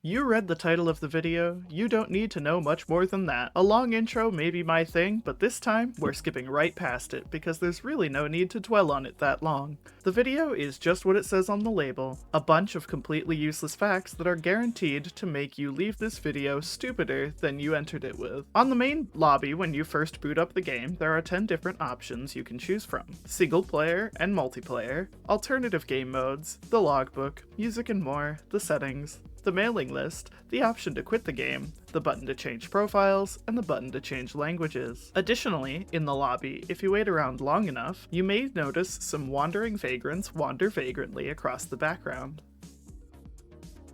You read the title of the video, you don't need to know much more than that. A long intro may be my thing, but this time, we're skipping right past it, because there's really no need to dwell on it that long. The video is just what it says on the label, a bunch of completely useless facts that are guaranteed to make you leave this video stupider than you entered it with. On the main lobby, when you first boot up the game, there are 10 different options you can choose from. Single player and multiplayer, alternative game modes, the logbook, music and more, the settings, the mailing list, the option to quit the game, the button to change profiles, and the button to change languages. Additionally, in the lobby, if you wait around long enough, you may notice some wandering vagrants wander vagrantly across the background.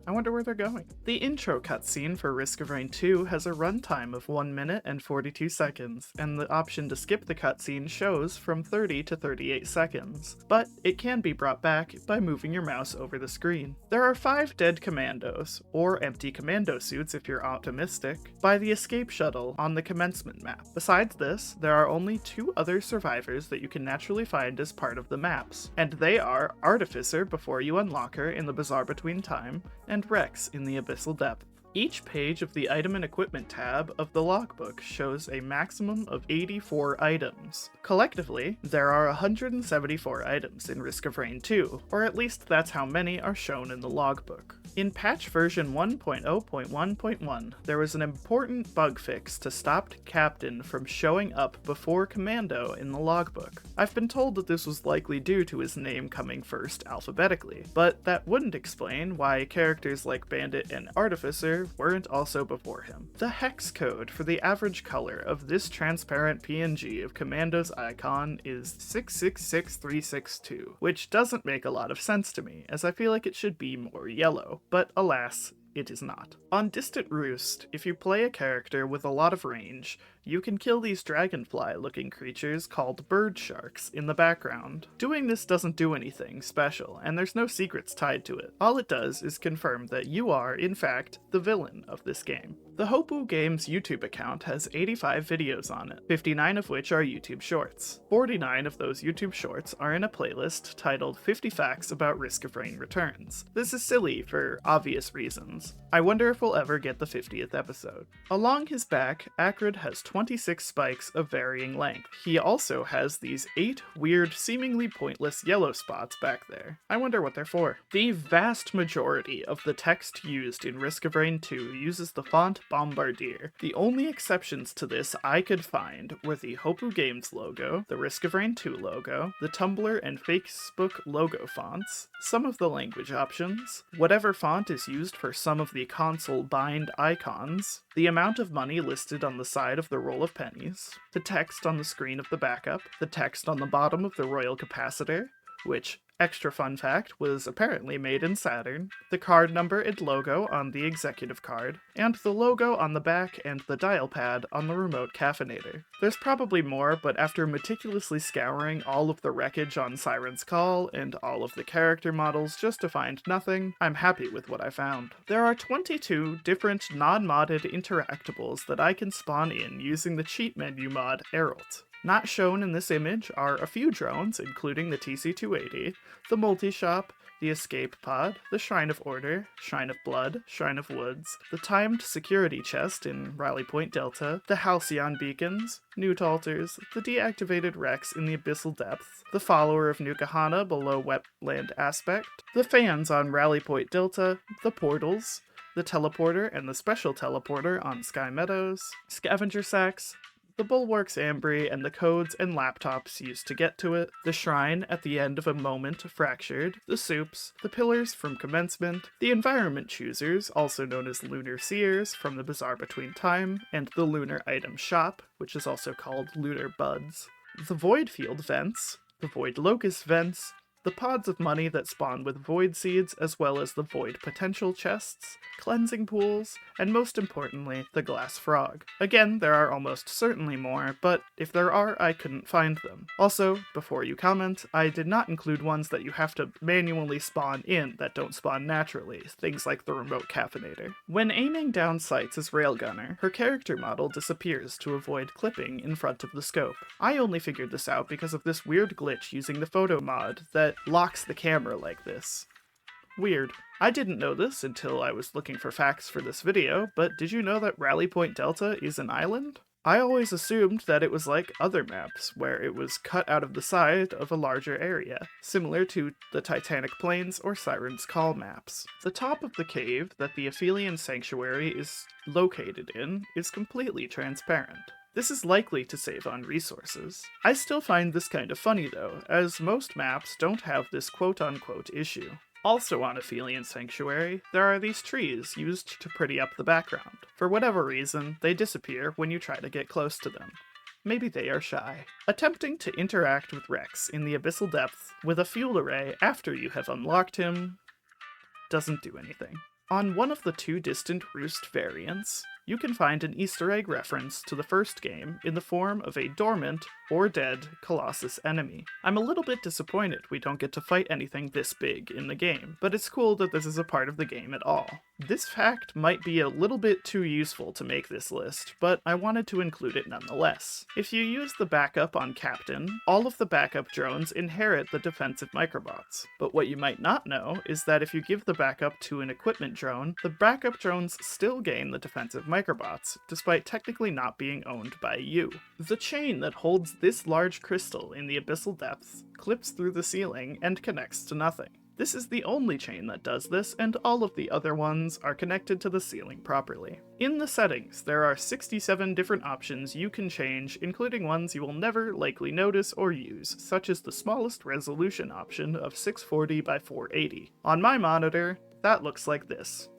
I wonder where they're going. The intro cutscene for Risk of Rain 2 has a runtime of 1 minute and 42 seconds, and the option to skip the cutscene shows from 30 to 38 seconds, but it can be brought back by moving your mouse over the screen. There are 5 dead commandos, or empty commando suits if you're optimistic, by the escape shuttle on the commencement map. Besides this, there are only 2 other survivors that you can naturally find as part of the maps, and they are Artificer before you unlock her in the Bazaar Between Time, and Rex in the Abyssal Depth. Each page of the Item and Equipment tab of the logbook shows a maximum of 84 items. Collectively, there are 174 items in Risk of Rain 2, or at least that's how many are shown in the logbook. In patch version 1.0.1.1, there was an important bug fix to stop Captain from showing up before Commando in the logbook. I've been told that this was likely due to his name coming first alphabetically, but that wouldn't explain why characters like Bandit and Artificer weren't also before him. The hex code for the average color of this transparent PNG of Commando's icon is 666362, which doesn't make a lot of sense to me, as I feel like it should be more yellow, but alas, it is not. On Distant Roost, if you play a character with a lot of range, you can kill these dragonfly-looking creatures called bird sharks in the background. Doing this doesn't do anything special, and there's no secrets tied to it. All it does is confirm that you are, in fact, the villain of this game. The Hopu Games YouTube account has 85 videos on it, 59 of which are YouTube Shorts. 49 of those YouTube Shorts are in a playlist titled 50 Facts About Risk of Rain Returns. This is silly for obvious reasons. I wonder if we'll ever get the 50th episode. Along his back, Acrid has 26 spikes of varying length. He also has these 8 weird, seemingly pointless yellow spots back there. I wonder what they're for. The vast majority of the text used in Risk of Rain 2 uses the font Bombardier. The only exceptions to this I could find were the Hopu Games logo, the Risk of Rain 2 logo, the Tumblr and Facebook logo fonts, some of the language options, whatever font is used for some of the console bind icons, the amount of money listed on the side of the roll of pennies, the text on the screen of the backup, the text on the bottom of the royal capacitor, which, extra fun fact, was apparently made in Saturn, the card number and logo on the executive card, and the logo on the back and the dial pad on the remote caffeinator. There's probably more, but after meticulously scouring all of the wreckage on Siren's Call and all of the character models just to find nothing, I'm happy with what I found. There are 22 different non-modded interactables that I can spawn in using the cheat menu mod Eralt. Not shown in this image are a few drones, including the TC-280, the multi-shop, the escape pod, the Shrine of Order, Shrine of Blood, Shrine of Woods, the timed security chest in Rally Point Delta, the Halcyon beacons, Newt altars, the deactivated Rex in the Abyssal Depths, the follower of Nukahana below Wetland Aspect, the fans on Rally Point Delta, the portals, the teleporter and the special teleporter on Sky Meadows, scavenger sacks, the bulwarks Ambry and the codes and laptops used to get to it, the shrine at the end of a moment fractured, the soups, the pillars from commencement, the environment choosers, also known as lunar seers from the Bazaar Between Time, and the lunar item shop, which is also called lunar buds, the void field vents, the void locust vents, the pods of money that spawn with void seeds, as well as the void potential chests, cleansing pools, and most importantly, the glass frog. Again, there are almost certainly more, but if there are, I couldn't find them. Also, before you comment, I did not include ones that you have to manually spawn in that don't spawn naturally, things like the remote caffeinator. When aiming down sights as Railgunner, her character model disappears to avoid clipping in front of the scope. I only figured this out because of this weird glitch using the photo mod that locks the camera like this. Weird. I didn't know this until I was looking for facts for this video, but did you know that Rally Point Delta is an island? I always assumed that it was like other maps, where it was cut out of the side of a larger area, similar to the Titanic Plains or Siren's Call maps. The top of the cave that the Aphelion Sanctuary is located in is completely transparent. This is likely to save on resources. I still find this kind of funny though, as most maps don't have this quote-unquote issue. Also on Aphelion Sanctuary, there are these trees used to pretty up the background. For whatever reason, they disappear when you try to get close to them. Maybe they are shy. Attempting to interact with Rex in the Abyssal Depths with a fuel array after you have unlocked him doesn't do anything. On one of the two distant roost variants, you can find an Easter egg reference to the first game in the form of a dormant or dead Colossus enemy. I'm a little bit disappointed we don't get to fight anything this big in the game, but it's cool that this is a part of the game at all. This fact might be a little bit too useful to make this list, but I wanted to include it nonetheless. If you use the backup on Captain, all of the backup drones inherit the defensive microbots. But what you might not know is that if you give the backup to an equipment drone, the backup drones still gain the defensive microbots, despite technically not being owned by you. The chain that holds this large crystal in the Abyssal Depths clips through the ceiling and connects to nothing. This is the only chain that does this, and all of the other ones are connected to the ceiling properly. In the settings, there are 67 different options you can change, including ones you will never likely notice or use, such as the smallest resolution option of 640 by 480. On my monitor, that looks like this.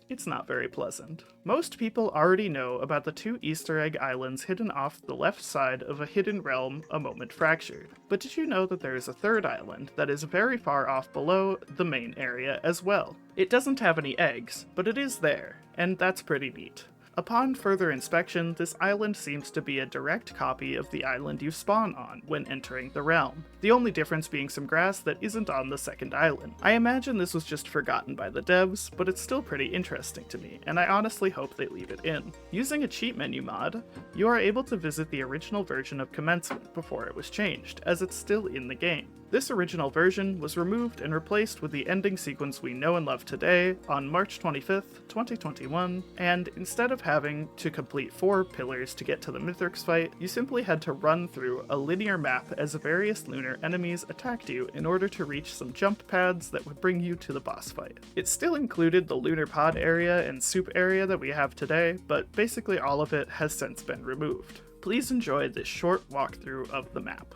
It's not very pleasant. Most people already know about the two Easter egg islands hidden off the left side of a hidden realm, A Moment Fractured. But did you know that there is a third island that is very far off below the main area as well? It doesn't have any eggs, but it is there, and that's pretty neat. Upon further inspection, this island seems to be a direct copy of the island you spawn on when entering the realm, the only difference being some grass that isn't on the second island. I imagine this was just forgotten by the devs, but it's still pretty interesting to me, and I honestly hope they leave it in. Using a cheat menu mod, you are able to visit the original version of Commencement before it was changed, as it's still in the game. This original version was removed and replaced with the ending sequence we know and love today on March 25th, 2021, and instead of having to complete 4 pillars to get to the Mithrix fight, you simply had to run through a linear map as various lunar enemies attacked you in order to reach some jump pads that would bring you to the boss fight. It still included the lunar pod area and soup area that we have today, but basically all of it has since been removed. Please enjoy this short walkthrough of the map.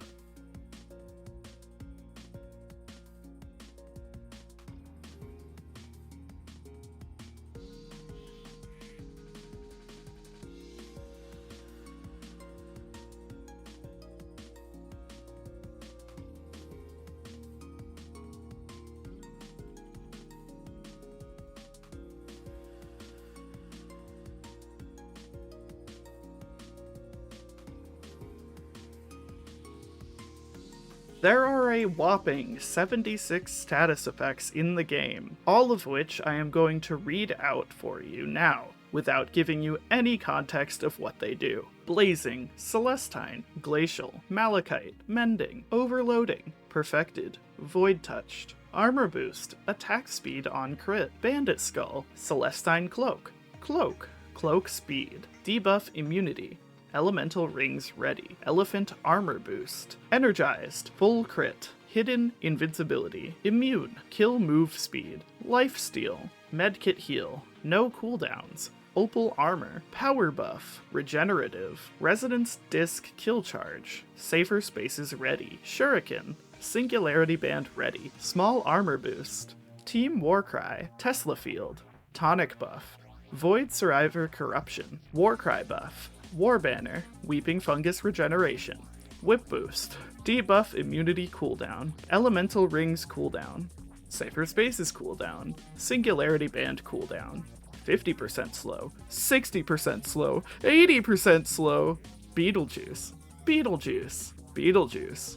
There are a whopping 76 status effects in the game, all of which I am going to read out for you now, without giving you any context of what they do. Blazing, Celestine, Glacial, Malachite, Mending, Overloading, Perfected, Void Touched, Armor Boost, Attack Speed on Crit, Bandit Skull, Celestine Cloak, Cloak, Cloak Speed, Debuff Immunity, Elemental Rings Ready, Elephant Armor Boost, Energized, Full Crit, Hidden Invincibility, Immune, Kill Move Speed, Lifesteal, Medkit Heal, No Cooldowns, Opal Armor, Power Buff, Regenerative, Resonance Disc Kill Charge, Safer Spaces Ready, Shuriken, Singularity Band Ready, Small Armor Boost, Team Warcry, Tesla Field, Tonic Buff, Void Survivor Corruption, Warcry Buff, War Banner, Weeping Fungus Regeneration, Whip Boost, Debuff Immunity Cooldown, Elemental Rings Cooldown, Safer Spaces Cooldown, Singularity Band Cooldown, 50% slow, 60% slow, 80% slow, Beetlejuice, Beetlejuice, Beetlejuice,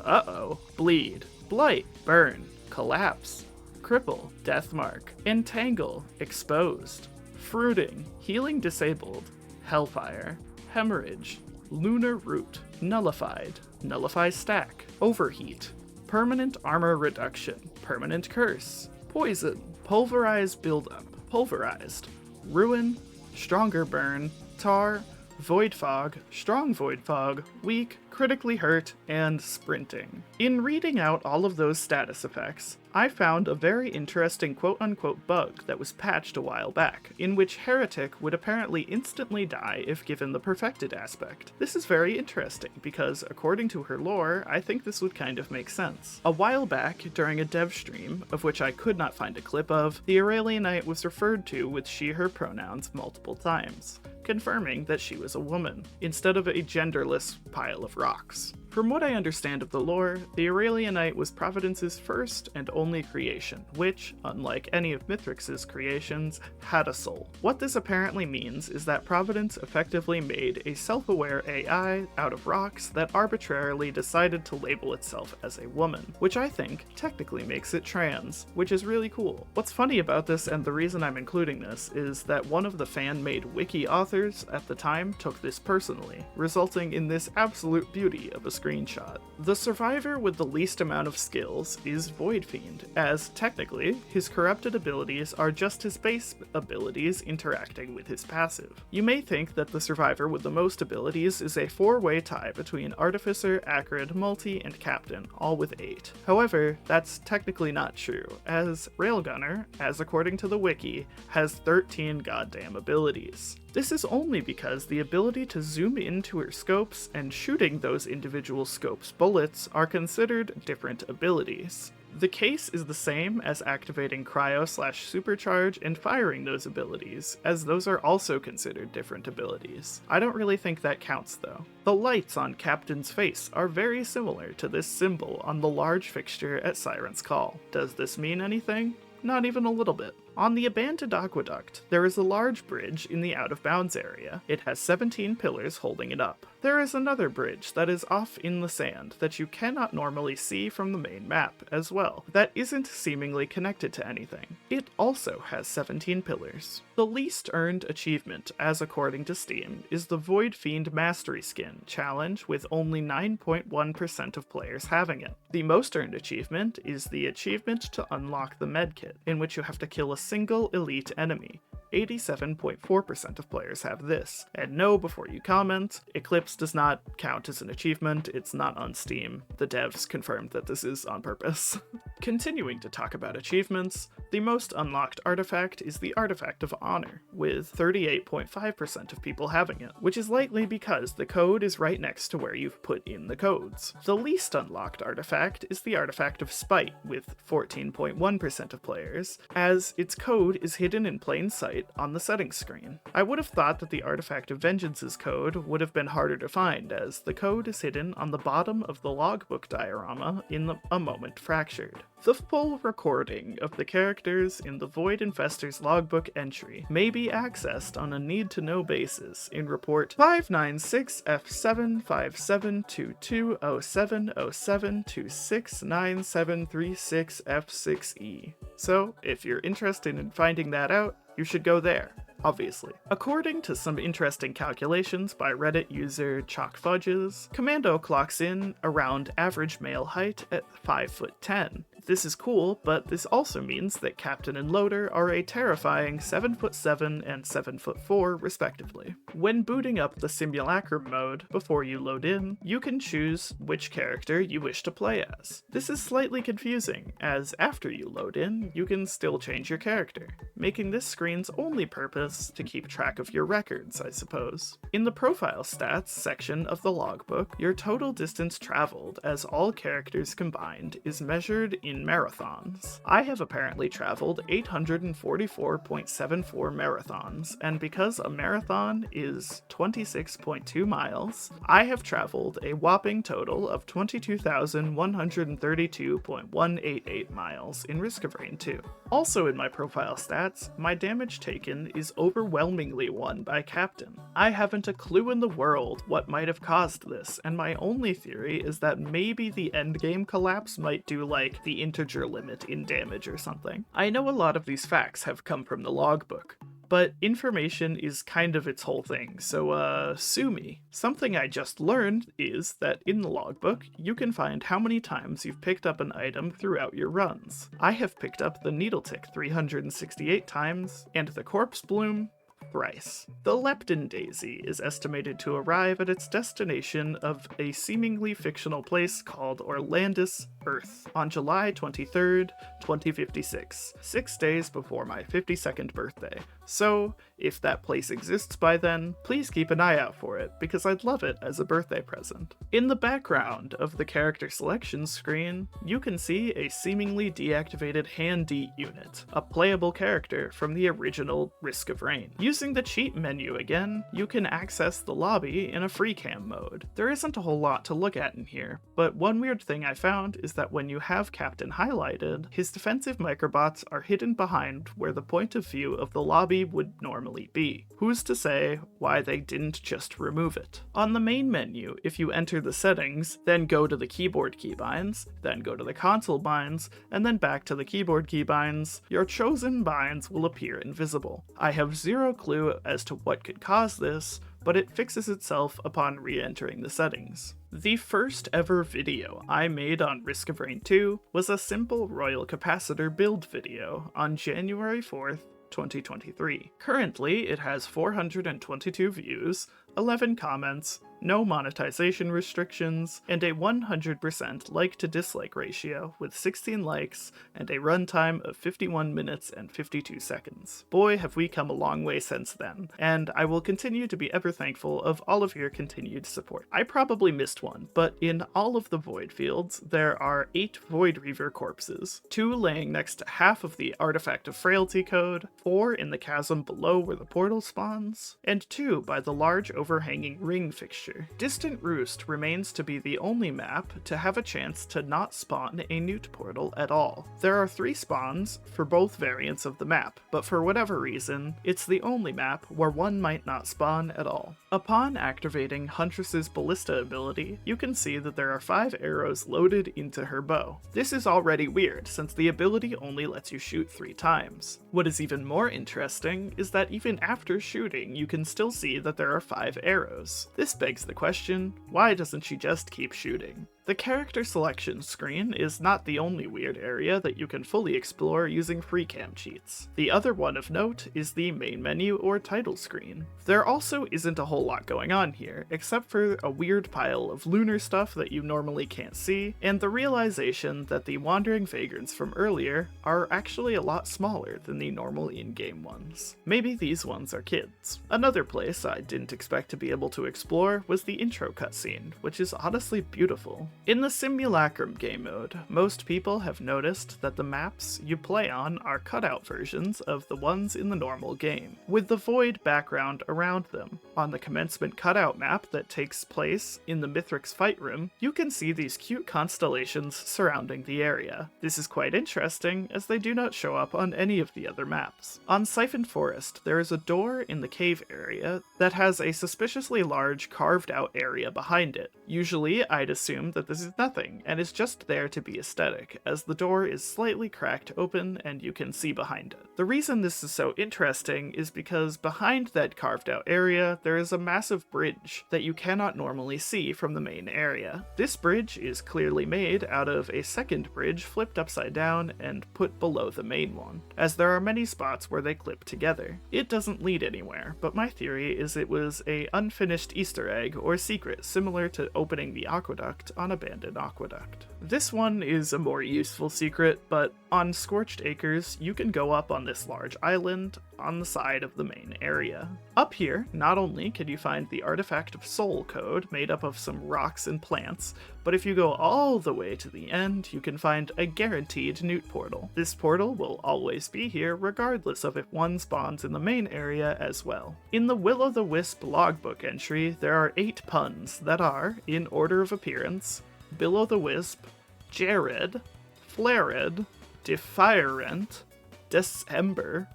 uh-oh, Bleed, Blight, Burn, Collapse, Cripple, Deathmark, Entangle, Exposed, Fruiting, Healing Disabled, Hellfire, Hemorrhage, Lunar Root, Nullified, Nullify Stack, Overheat, Permanent Armor Reduction, Permanent Curse, Poison, pulverize buildup, pulverized. Ruin, stronger burn, tar, void fog, strong void fog, weak, critically hurt, and sprinting. In reading out all of those status effects, I found a very interesting quote-unquote bug that was patched a while back, in which Heretic would apparently instantly die if given the perfected aspect. This is very interesting, because according to her lore, I think this would kind of make sense. A while back, during a dev stream, of which I could not find a clip of, the Aurelianite was referred to with she/her pronouns multiple times, confirming that she was a woman, instead of a genderless pile of rocks. From what I understand of the lore, the Aurelianite was Providence's first and only creation, which, unlike any of Mithrix's creations, had a soul. What this apparently means is that Providence effectively made a self-aware AI out of rocks that arbitrarily decided to label itself as a woman, which I think technically makes it trans, which is really cool. What's funny about this, and the reason I'm including this, is that one of the fan-made wiki authors at the time took this personally, resulting in this absolute beauty of a screenshot. The survivor with the least amount of skills is Void Fiend, as technically, his corrupted abilities are just his base abilities interacting with his passive. You may think that the survivor with the most abilities is a four-way tie between Artificer, Acrid, Multi, and Captain, all with 8. However, that's technically not true, as Railgunner, as according to the wiki, has 13 goddamn abilities. This is only because the ability to zoom into her scopes and shooting those individual scopes' bullets are considered different abilities. The case is the same as activating Cryo/Supercharge and firing those abilities, as those are also considered different abilities. I don't really think that counts though. The lights on Captain's face are very similar to this symbol on the large fixture at Siren's Call. Does this mean anything? Not even a little bit. On the abandoned aqueduct, there is a large bridge in the out-of-bounds area. It has 17 pillars holding it up. There is another bridge that is off in the sand that you cannot normally see from the main map as well, that isn't seemingly connected to anything. It also has 17 pillars. The least earned achievement, as according to Steam, is the Void Fiend Mastery Skin challenge, with only 9.1% of players having it. The most earned achievement is the achievement to unlock the medkit, in which you have to kill a single elite enemy. 87.4% of players have this. And no, before you comment, Eclipse does not count as an achievement, it's not on Steam. The devs confirmed that this is on purpose. Continuing to talk about achievements, the most unlocked artifact is the Artifact of Honor, with 38.5% of people having it, which is likely because the code is right next to where you've put in the codes. The least unlocked artifact is the Artifact of Spite, with 14.1% of players, as its code is hidden in plain sight on the settings screen. I would have thought that the Artifact of Vengeance's code would have been harder to find, as the code is hidden on the bottom of the logbook diorama in A Moment Fractured. The full recording of the characters in the Void Infestor's logbook entry may be accessed on a need-to-know basis in report 596F757220707269736F6E. So, if you're interested in finding that out, you should go there. Obviously. According to some interesting calculations by Reddit user ChalkFudges, Commando clocks in around average male height at 5'10". This is cool, but this also means that Captain and Loader are a terrifying 7'7" and 7'4" respectively. When booting up the simulacrum mode before you load in, you can choose which character you wish to play as. This is slightly confusing, as after you load in, you can still change your character, making this screen's only purpose to keep track of your records, I suppose. In the profile stats section of the logbook, your total distance traveled as all characters combined is measured in marathons. I have apparently traveled 844.74 marathons, and because a marathon is 26.2 miles, I have traveled a whopping total of 22,132.188 miles in Risk of Rain 2. Also in my profile stats, my damage taken is overwhelmingly won by Captain. I haven't a clue in the world what might have caused this, and my only theory is that maybe the endgame collapse might do like the integer limit in damage or something. I know a lot of these facts have come from the logbook, but information is kind of its whole thing, so sue me. Something I just learned is that in the logbook, you can find how many times you've picked up an item throughout your runs. I have picked up the needle tick 368 times, and the corpse bloom thrice. The Lepton Daisy is estimated to arrive at its destination of a seemingly fictional place called Orlandis, Earth, on July 23rd, 2056, 6 days before my 52nd birthday. So, if that place exists by then, please keep an eye out for it, because I'd love it as a birthday present. In the background of the character selection screen, you can see a seemingly deactivated Handy unit, a playable character from the original Risk of Rain. Using the cheat menu again, you can access the lobby in a free cam mode. There isn't a whole lot to look at in here, but one weird thing I found is that when you have Captain highlighted, his defensive microbots are hidden behind where the point of view of the lobby would normally be. Who's to say why they didn't just remove it? On the main menu, if you enter the settings, then go to the keyboard keybinds, then go to the console binds, and then back to the keyboard keybinds, your chosen binds will appear invisible. I have zero clue as to what could cause this, but it fixes itself upon re-entering the settings. The first ever video I made on Risk of Rain 2 was a simple Royal Capacitor build video on January 4th, 2023. Currently, it has 422 views, 11 comments, no monetization restrictions, and a 100% like to dislike ratio with 16 likes and a runtime of 51 minutes and 52 seconds. Boy, have we come a long way since then, and I will continue to be ever thankful of all of your continued support. I probably missed one, but in all of the void fields, there are 8 Void Reaver corpses, 2 laying next to half of the Artifact of Frailty code, 4 in the chasm below where the portal spawns, and 2 by the large overhanging ring fixture. Distant Roost remains to be the only map to have a chance to not spawn a newt portal at all. There are 3 spawns for both variants of the map, but for whatever reason, it's the only map where one might not spawn at all. Upon activating Huntress's Ballista ability, you can see that there are 5 arrows loaded into her bow. This is already weird, since the ability only lets you shoot 3 times. What is even more interesting is that even after shooting, you can still see that there are 5 arrows. This begs the question, why doesn't she just keep shooting? The character selection screen is not the only weird area that you can fully explore using free cam cheats. The other one of note is the main menu or title screen. There also isn't a whole lot going on here, except for a weird pile of lunar stuff that you normally can't see, and the realization that the wandering vagrants from earlier are actually a lot smaller than the normal in-game ones. Maybe these ones are kids. Another place I didn't expect to be able to explore was the intro cutscene, which is honestly beautiful. In the Simulacrum game mode, most people have noticed that the maps you play on are cutout versions of the ones in the normal game, with the void background around them. On the commencement cutout map that takes place in the Mithrix fight room, you can see these cute constellations surrounding the area. This is quite interesting, as they do not show up on any of the other maps. On Siphon Forest, there is a door in the cave area that has a suspiciously large carved out area behind it. Usually, I'd assume that this is nothing, and is just there to be aesthetic, as the door is slightly cracked open and you can see behind it. The reason this is so interesting is because behind that carved out area, there is a massive bridge that you cannot normally see from the main area. This bridge is clearly made out of a second bridge flipped upside down and put below the main one, as there are many spots where they clip together. It doesn't lead anywhere, but my theory is it was a unfinished Easter egg or secret similar to opening the aqueduct on Abandoned Aqueduct. This one is a more useful secret, but on Scorched Acres, you can go up on this large island on the side of the main area. Up here, not only can you find the Artifact of Soul code made up of some rocks and plants, but if you go all the way to the end, you can find a guaranteed newt portal. This portal will always be here regardless of if one spawns in the main area as well. In the Will-o'-the-Wisp logbook entry, there are 8 puns that are, in order of appearance, Bill-o'-the-Wisp, Jared, Flared, Defirent, December,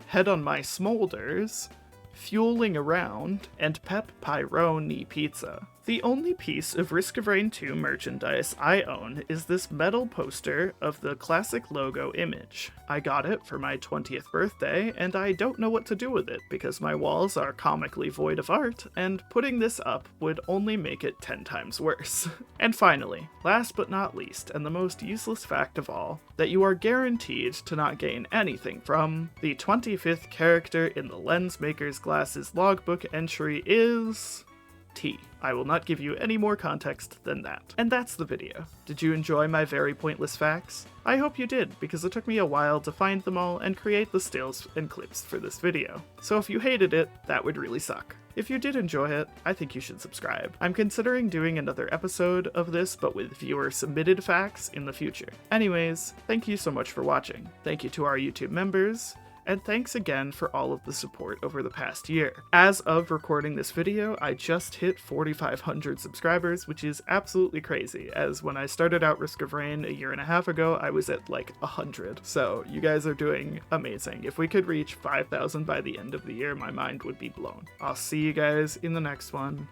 Head on My Smolders, Fueling Around, and Pep Pyrone Pizza. The only piece of Risk of Rain 2 merchandise I own is this metal poster of the classic logo image. I got it for my 20th birthday, and I don't know what to do with it because my walls are comically void of art, and putting this up would only make it 10 times worse. And finally, last but not least, and the most useless fact of all, that you are guaranteed to not gain anything from the 25th character in the Lensmaker's Glasses logbook entry is T. I will not give you any more context than that. And that's the video. Did you enjoy my very pointless facts? I hope you did, because it took me a while to find them all and create the stills and clips for this video. So if you hated it, that would really suck. If you did enjoy it, I think you should subscribe. I'm considering doing another episode of this, but with viewer-submitted facts in the future. Anyways, thank you so much for watching. Thank you to our YouTube members, and thanks again for all of the support over the past year. As of recording this video, I just hit 4,500 subscribers, which is absolutely crazy, as when I started out Risk of Rain a year and a half ago, I was at like 100. So you guys are doing amazing. If we could reach 5,000 by the end of the year, my mind would be blown. I'll see you guys in the next one.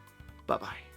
Bye-bye.